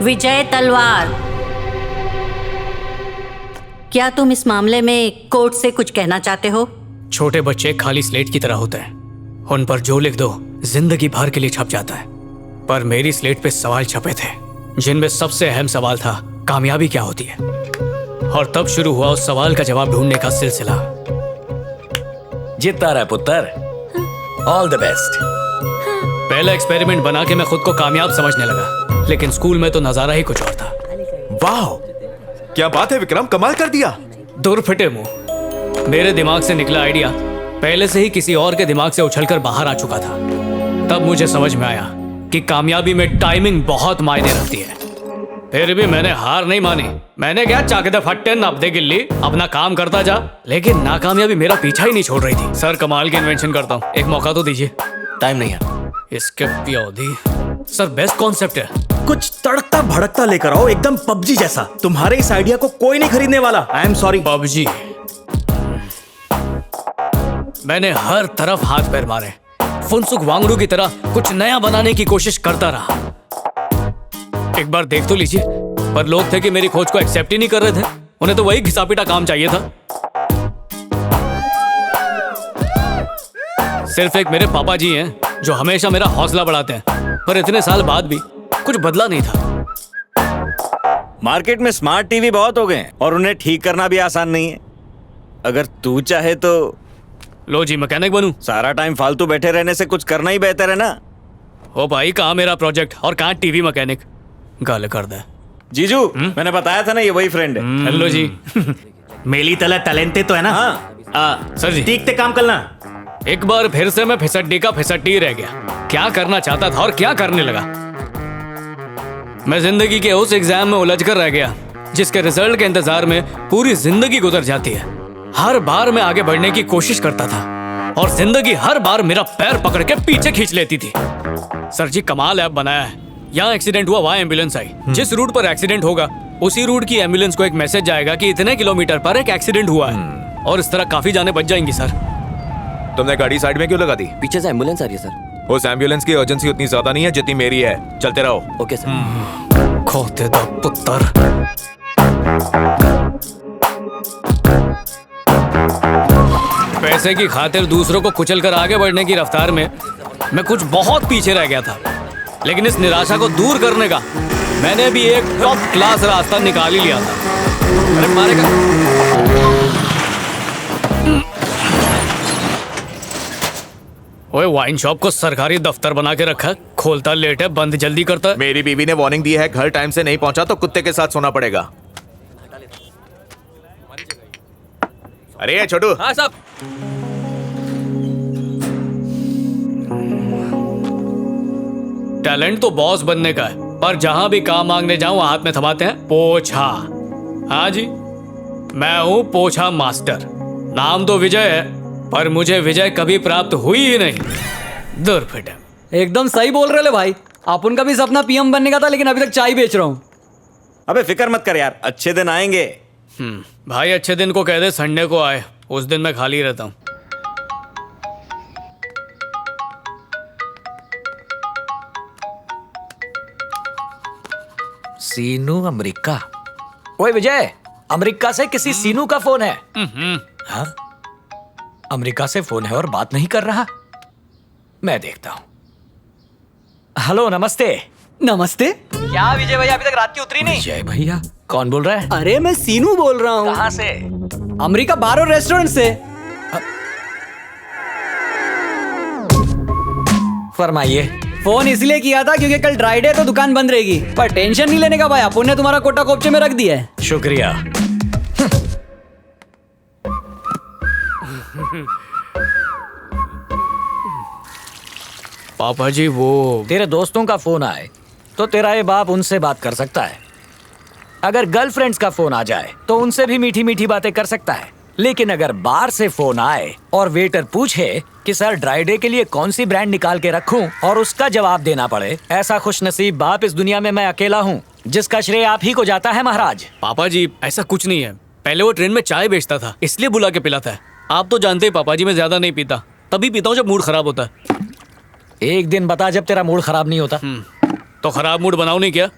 विजय तलवार, क्या तुम इस मामले में कोर्ट से कुछ कहना चाहते हो? छोटे बच्चे खाली स्लेट की तरह होते हैं, उन पर जो लिख दो जिंदगी भर के लिए छप जाता है। पर मेरी स्लेट पे सवाल छपे थे जिनमें सबसे अहम सवाल था कामयाबी क्या होती है। और तब शुरू हुआ उस सवाल का जवाब ढूंढने का सिलसिला। जीतता रहा पुत्र, ऑल द बेस्ट। पहला एक्सपेरिमेंट बना के मैं खुद को कामयाब समझने लगा, लेकिन स्कूल में तो नजारा ही कुछ और था। वाह, क्या बात है विक्रम, कमाल कर दिया। दूर फिटे मुंह, मेरे दिमाग से निकला आइडिया पहले से ही किसी और के दिमाग से उछलकर बाहर आ चुका था। तब मुझे समझ में आया कि कामयाबी में टाइमिंग बहुत मायने रखती है। फिर भी मैंने हार नहीं मानी। मैंने क्या चाकदे फट्टे नप दे गिल्ली, अपना काम करता जा। लेकिन नाकामयाबी मेरा पीछा ही नहीं छोड़ रही थी। सर कमाल की इन्वेंशन करता हूँ, एक मौका तो दीजिए। टाइम नहीं है। इसके प्योदी सर, बेस्ट कॉन्सेप्ट है। कुछ तड़कता भड़कता लेकर आओ, एकदम पबजी जैसा। तुम्हारे इस आइडिया को कोई नहीं खरीदने वाला। I am sorry. पबजी, मैंने हर तरफ हाथ पैर मारे, फुनसुक वांगड़ू की तरह कुछ नया बनाने की कोशिश करता रहा। एक बार देख तो लीजिए, पर लोग थे कि मेरी खोज को एक्सेप्ट ही नहीं कर रहे थे। उन्हें तो वही घिसा पीटा काम चाहिए था। सिर्फ एक मेरे पापा जी हैं जो हमेशा मेरा हौसला बढ़ाते हैं, पर इतने साल बाद भी कुछ बदला नहीं था। मार्केट में स्मार्ट टीवी बहुत हो गए हैं और उन्हें ठीक करना भी आसान नहीं है। अगर तू चाहे तो लो जी, मैकेनिक बनूं। सारा टाइम फालतू बैठे रहने से कुछ करना ही बेहतर है ना। ओ भाई, कहाँ मेरा प्रोजेक्ट और कहाँ टीवी मैकेनिक? गाल कर दे जीजू। मैंने बताया था ना, ये वही फ्रेंड है। हेलो जी। मेली तला टैलेंटे तो है ना। हाँ सर जी, ठीक से काम करना। एक बार फिर से मैं फिसड्डी का फिसड्डी रह गया। क्या करना चाहता था और क्या करने लगा। मैं जिंदगी के उस एग्जाम में उलझ कर रह गया जिसके रिजल्ट के इंतजार में पूरी जिंदगी गुजर जाती है। हर बार मैं आगे बढ़ने की कोशिश करता था और जिंदगी हर बार मेरा पैर पकड़ के पीछे खींच लेती थी। सर जी, कमाल ऐप बनाया है। यहाँ एक्सीडेंट हुआ, वहाँ एम्बुलेंस आई। जिस रूट पर एक्सीडेंट होगा उसी रूट की एम्बुलेंस को एक मैसेज जाएगा कि इतने किलोमीटर पर एक एक्सीडेंट हुआ है। और इस तरह काफी जाने बच जाएंगी। सर, तुमने गाड़ी साइड में क्यों लगा दी? पीछे से एम्बुलेंस आ रही है सर। उस एम्बुलेंस की अर्जेंसी उतनी ज्यादा नहीं है जितनी मेरी है। चलते रहो। Okay sir. खोते दो पुत्र। पैसे की खातिर दूसरों को कुचल कर आगे बढ़ने की रफ्तार में मैं कुछ बहुत पीछे रह गया था। लेकिन इस निराशा को दूर करने का मैंने भी एक टॉप क्लास रास्ता निकाल ही लिया था। अरे मारेगा। ओए, वाइन शॉप को सरकारी दफ्तर बना के रखा है। खोलता लेट है, बंद जल्दी करता है। मेरी बीवी ने वार्निंग दी है, घर टाइम से नहीं पहुंचा तो कुत्ते के साथ सोना पड़ेगा। अरे छोटू। हाँ साहब। टैलेंट तो बॉस बनने का है, पर जहां भी काम मांगने जाऊं हाथ में थमाते हैं पोछा। हाँ जी, मैं हूं पोछा मास्टर। नाम तो विजय है, पर मुझे विजय कभी प्राप्त हुई ही नहीं। दूर फिटे। एकदम सही बोल रहे ले भाई। अपन का भी सपना पीएम बनने का था, लेकिन अभी तक चाय बेच रहा हूँ। अबे फिक्र मत कर यार, अच्छे दिन आएंगे। भाई, अच्छे दिन को कह दे संडे को आए, उस दिन मैं खाली रहता हूँ। सीनू अमेरिका। ओए विजय, अमेरिका से किसी सीनू का फोन है। हाँ, अमेरिका से फोन है और बात नहीं कर रहा। मैं देखता हूँ। हेलो, नमस्ते। नमस्ते। क्या विजय भैया अभी तक रात की उतरी नहीं? विजय भैया, कौन बोल रहा है? अरे मैं सीनू बोल रहा हूँ। कहाँ से? अमेरिका बार और रेस्टोरेंट से। फरमाइए। फोन इसलिए किया था क्योंकि कल ड्राई डे तो दुकान बंद रहेगी। पर टेंशन नहीं लेने का भाई, अपन ने तुम्हारा कोटा कोपचे में रख दिया है। शुक्रिया। पापा जी, वो तेरे दोस्तों का फोन आए तो तेरा ये बाप उनसे बात कर सकता है। अगर गर्लफ्रेंड्स का फोन आ जाए तो उनसे भी मीठी मीठी बातें कर सकता है। लेकिन अगर बार से फोन आए और वेटर पूछे कि सर ड्राई डे के लिए कौन सी ब्रांड निकाल के रखूं और उसका जवाब देना पड़े, ऐसा खुशनसीब बाप इस दुनिया में मैं अकेला हूं, जिसका श्रेय आप ही को जाता है महाराज। पापा जी, ऐसा कुछ नहीं है। पहले वो ट्रेन में चाय बेचता था, इसलिए बुला के पिलाता है। आप तो जानते हैं पापा जी, मैं ज्यादा नहीं पीता। तभी पीता हूँ जब मूड खराब होता है। एक दिन बता जब तेरा मूड खराब नहीं होता। तो खराब मूड बनाओ नहीं क्या?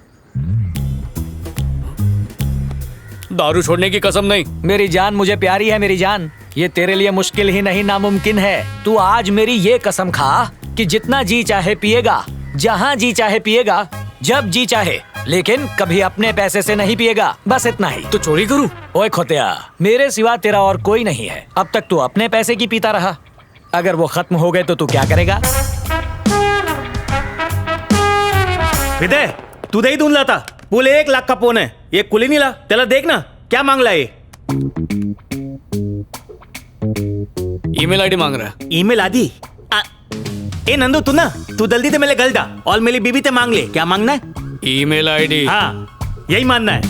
दारू छोड़ने की कसम नहीं। मेरी जान मुझे प्यारी है मेरी जान, ये तेरे लिए मुश्किल ही नहीं नामुमकिन है। तू आज मेरी ये कसम खा कि जितना जी चाहे पिएगा, जहाँ जी चाहे पिएगा, जब जी चाहे, लेकिन कभी अपने पैसे से नहीं पिएगा। बस इतना ही। तो चोरी करूं? ओए खोतिया, मेरे सिवा तेरा और कोई नहीं है। अब तक तू अपने पैसे की पीता रहा, अगर वो खत्म हो गए तो तू क्या करेगा? विदय, तू दही धुन लाता बोले 1 लाख का फोन है, ये कुली नहीं ला त्याला देख ना क्या मांगला ये। ईमेल आईडी मांग रहा है। ईमेल आदि ए नंदू तू जल्दी से मेरे गल दा और मेरी बीबी से मांग ले। क्या मांगना है? Email ID. हाँ यही मानना है,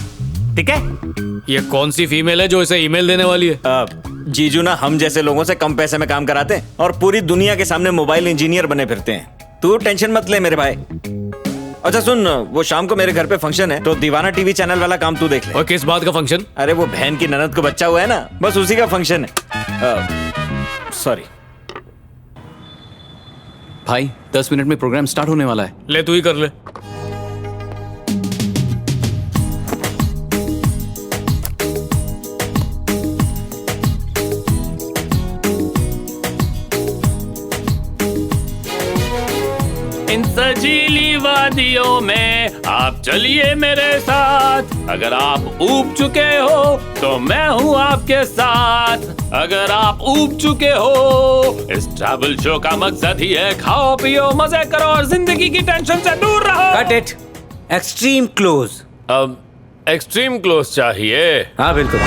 ठीक है। ये कौन सी फीमेल है जो इसे ईमेल देने वाली है? जीजू ना हम जैसे लोगों से कम पैसे में काम कराते हैं और पूरी दुनिया के सामने मोबाइल इंजीनियर बने फिरते हैं। तू टेंशन मत ले मेरे भाई। अच्छा सुन, वो शाम को मेरे घर पे फंक्शन है तो दीवाना टीवी चैनल वाला काम तू देख ले। और किस बात का फंक्शन? अरे वो बहन की ननद को बच्चा हुआ है ना, बस उसी का फंक्शन है। सॉरी भाई 10 मिनट में प्रोग्राम स्टार्ट होने वाला है। ले तू ही कर ले। इन सजीली वादियों में आप चलिए मेरे साथ। अगर आप ऊब चुके हो तो मैं हूँ आपके साथ। अगर आप ऊब चुके हो, इस ट्रैवल शो का मकसद ही है खाओ पियो मजे करो और जिंदगी की टेंशन से दूर रहो। Cut it. Extreme close. अब एक्सट्रीम क्लोज चाहिए? हाँ बिल्कुल।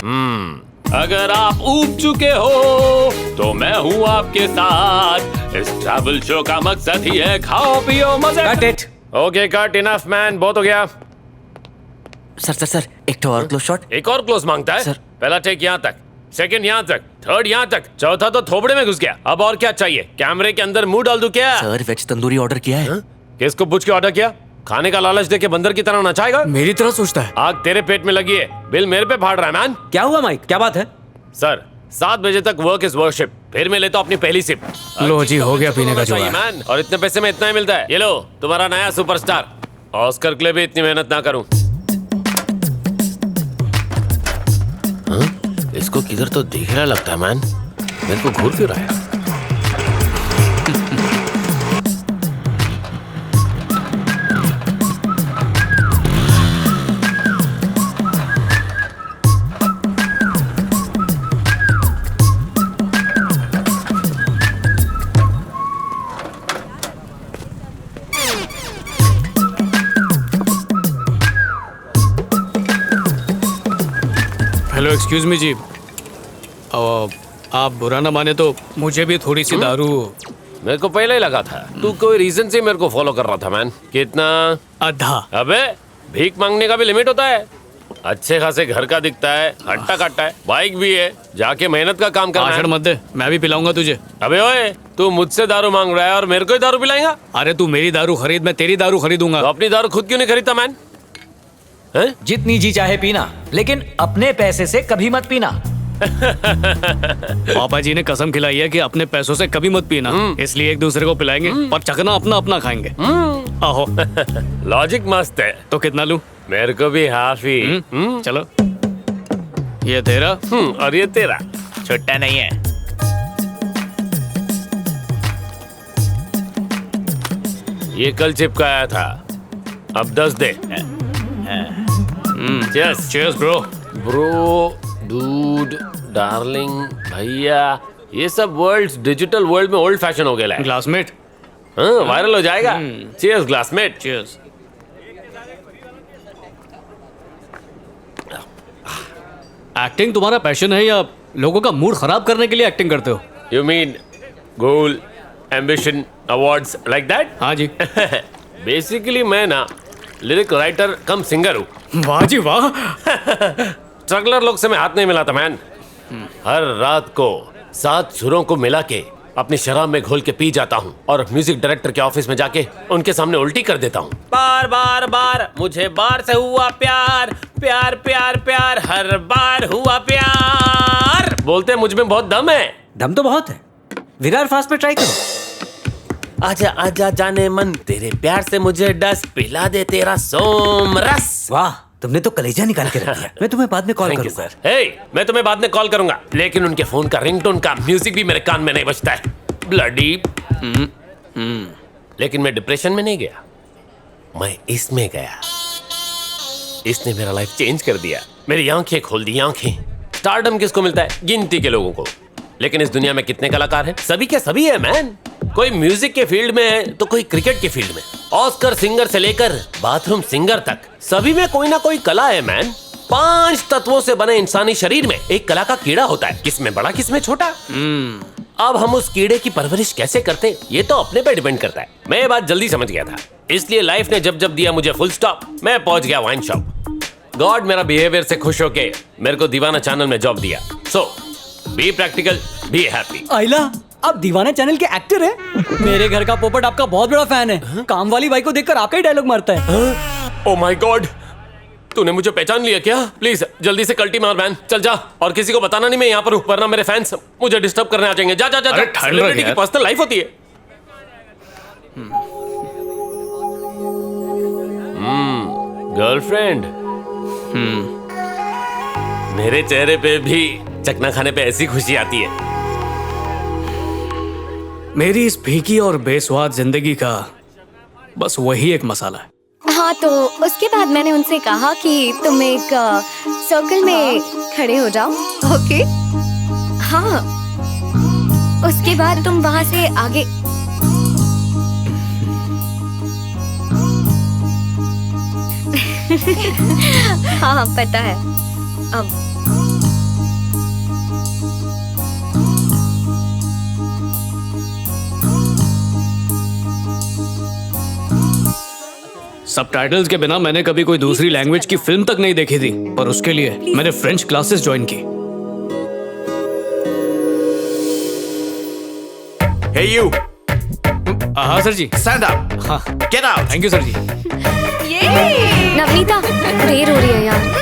अगर आप ऊब चुके हो तो मैं हूँ आपके साथ। इस ट्रैवल शो का मकसद ही है खाओ पियो मजे। Cut it. Okay cut, enough man, बहुत हो गया। सर एक तो और क्लोज शॉट। एक और क्लोज मांगता है? सर। पहला टेक यहाँ तक, सेकंड यहाँ तक, थर्ड यहाँ तक, चौथा तो थोबड़े में घुस गया। अब और क्या चाहिए? कैमरे के अंदर मुंह डाल दूं क्या? सर वेज तंदूरी ऑर्डर किया है। किसको पूछ के ऑर्डर किया? खाने का लालच देके बंदर की तरह नचाएगा? मेरी तरह सोचता है। आग तेरे पेट में लगी है, बिल मेरे पे फाड़ रहा है मैन। क्या हुआ माइक, क्या बात है? सर 7 बजे तक वर्क इज वर्शिप, फिर मैं लेता हूँ अपनी पहली सिप। लो जी, हो गया पीने का जुगाड़। मैन, और इतने पैसे में इतना ही मिलता है। ये लो तुम्हारा नया सुपरस्टार। ऑस्कर के लिए भी इतनी मेहनत ना करूं। इसको किधर तो दिख रहा लगता है मैन, मेरे को घूर क्यों रहा है? हेलो एक्सक्यूज मी जी, आप बुरा ना माने तो मुझे भी थोड़ी सी दारू। मेरे को पहले ही लगा था तू कोई रीजन से मेरे को फॉलो कर रहा था मैन। कितना? आधा। अबे भीख मांगने का भी लिमिट होता है। अच्छे खासे घर का दिखता है, हट्टा कट्टा है, बाइक भी है, जाके मेहनत का काम करना है। मत दे, मैं भी पिलाऊंगा तुझे। अबे ओए, तू मुझसे दारू मांग रहा है और मेरे को ही दारू पिलाएगा? अरे तू मेरी दारू खरीद, मैं तेरी दारू खरीदूंगा। तो अपनी दारू खुद क्यों नहीं खरीदता मैन? जितनी जी चाहे पीना, लेकिन अपने पैसे से कभी मत पीना। पापा जी ने कसम खिलाई है कि अपने पैसों से कभी मत पीना, इसलिए एक दूसरे को पिलाएंगे और चखना अपना अपना खाएंगे। आहो। लॉजिक मस्त है। तो कितना लूं? मेरे को भी हाफ ही। चलो, ये तेरा और ये तेरा। छोटा नहीं है। ये कल चिपकाया था, अब 10 दे। Cheers. Cheers bro. Bro, dude, darling, भैया, ये सब वर्ड्स डिजिटल वर्ल्ड में ओल्ड फैशन हो गया है। क्लासमेट। हाँ, वायरल हो जाएगा। Cheers classmate. चीयर्स। एक्टिंग तुम्हारा पैशन है या लोगों का मूड खराब करने के लिए एक्टिंग करते हो? You mean goal, ambition, awards like that? हाँ जी। बेसिकली मैं ना लिरिक राइटर कम सिंगर हूँ। वाह जी वाह। स्ट्रगलर लोग से मैं हाथ नहीं मिलाता मैन। हर रात को 7 सुरों को मिला के अपनी शराब में घोल के पी जाता हूँ और म्यूजिक डायरेक्टर के ऑफिस में जाके उनके सामने उल्टी कर देता हूँ। बार बार बार मुझे बार से हुआ प्यार, प्यार प्यार प्यार, हर बार हुआ प्यार। बोलते मुझ में बहुत दम है। दम तो बहुत है। विरार फास्ट पे ट्राई करो। आजा आजा जाने मन, तेरे प्यार से मुझे डस, पिला दे तेरा सोम रस। वाह, तुमने तो कलेजा निकाल के रख दिया। मैं तुम्हें बाद में कॉल थैंक यू करूंगा। सर। हे, मैं तुम्हें बाद में कॉल करूंगा, लेकिन उनके फोन का रिंगटोन का म्यूजिक भी मेरे कान में नहीं बजता है। ब्लडी। लेकिन मैं डिप्रेशन में नहीं गया, मैं इसमें गया। इसने मेरा लाइफ चेंज कर दिया, मेरी आंखें खोल दी आंखें। स्टारडम किसको मिलता है? गिनती के लोगों को। लेकिन इस दुनिया में कितने कलाकार हैं? सभी के सभी है मैन। कोई म्यूजिक के फील्ड में है तो कोई क्रिकेट के फील्ड में। ऑस्कर सिंगर से लेकर बाथरूम सिंगर तक सभी में कोई ना कोई कला है मैन। 5 तत्वों से बने इंसानी शरीर में एक कला का कीड़ा होता है, किसमें बड़ा किसमें छोटा। अब हम उस कीड़े की परवरिश कैसे करते ये तो अपने पे डिपेंड करता है। मैं ये बात जल्दी समझ गया था, इसलिए लाइफ ने जब जब दिया मुझे फुल स्टॉप, मैं पहुंच गया वाइन शॉप। गॉड मेरा बिहेवियर से खुश होके मेरे को दीवाना चैनल में जॉब दिया। सो बी प्रैक्टिकल, बी हैप्पी। आइला, आप दीवाना चैनल के एक्टर हैं? मेरे घर का पोपट आपका बहुत बड़ा फैन है। काम वाली बाई को देखकर आपका ही डायलॉग मारता है। ओ माय गॉड, तूने मुझे पहचान लिया क्या? प्लीज जल्दी से कल्टी मार मैन, चल जा। और किसी को बताना नहीं मैं यहाँ पर हूँ, वरना मेरे फैंस मुझे डिस्टर्ब करने आ जाएंगे। जा जा जा। अरे ठंड सेलिब्रिटी लगे की पर्सनल लाइफ होती है। गर्लफ्रेंड। मेरे चेहरे पे भी चकना खाने पे ऐसी खुशी आती है। मेरी इस फीकी और बेस्वाद जिंदगी का बस वही एक मसाला है। हाँ, तो उसके बाद मैंने उनसे कहा कि तुम एक सर्कल में खड़े हो जाओ। ओके? हाँ, उसके बाद तुम वहां से आगे। हाँ पता है। अब सबटाइटल्स के बिना मैंने कभी कोई दूसरी लैंग्वेज की फिल्म तक नहीं देखी थी, पर उसके लिए मैंने फ्रेंच क्लासेस ज्वाइन की। Hey you, हाँ सर जी। stand up. हाँ, Get out. Thank you sir ji. Navneeta, देर हो रही है यार।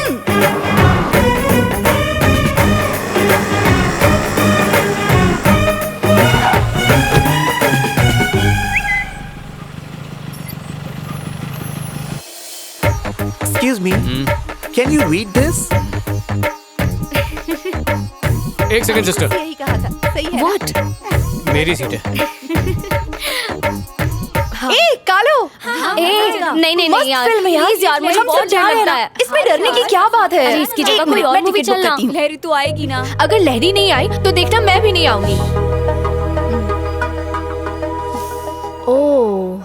Excuse me. Can you read this? एक सेकंड सिस्टर, यही कहा था, सही है। What? मेरी सीट है। ए कालो, नहीं नहीं नहीं यार, प्लीज यार, मुझे बहुत डर लगता है। इसमें डरने की क्या बात है? अरे इसकी जगह कोई और मूवी चलना। लहरी तो आएगी ना? अगर लहरी नहीं आई तो देखना मैं भी नहीं आऊंगी। ओह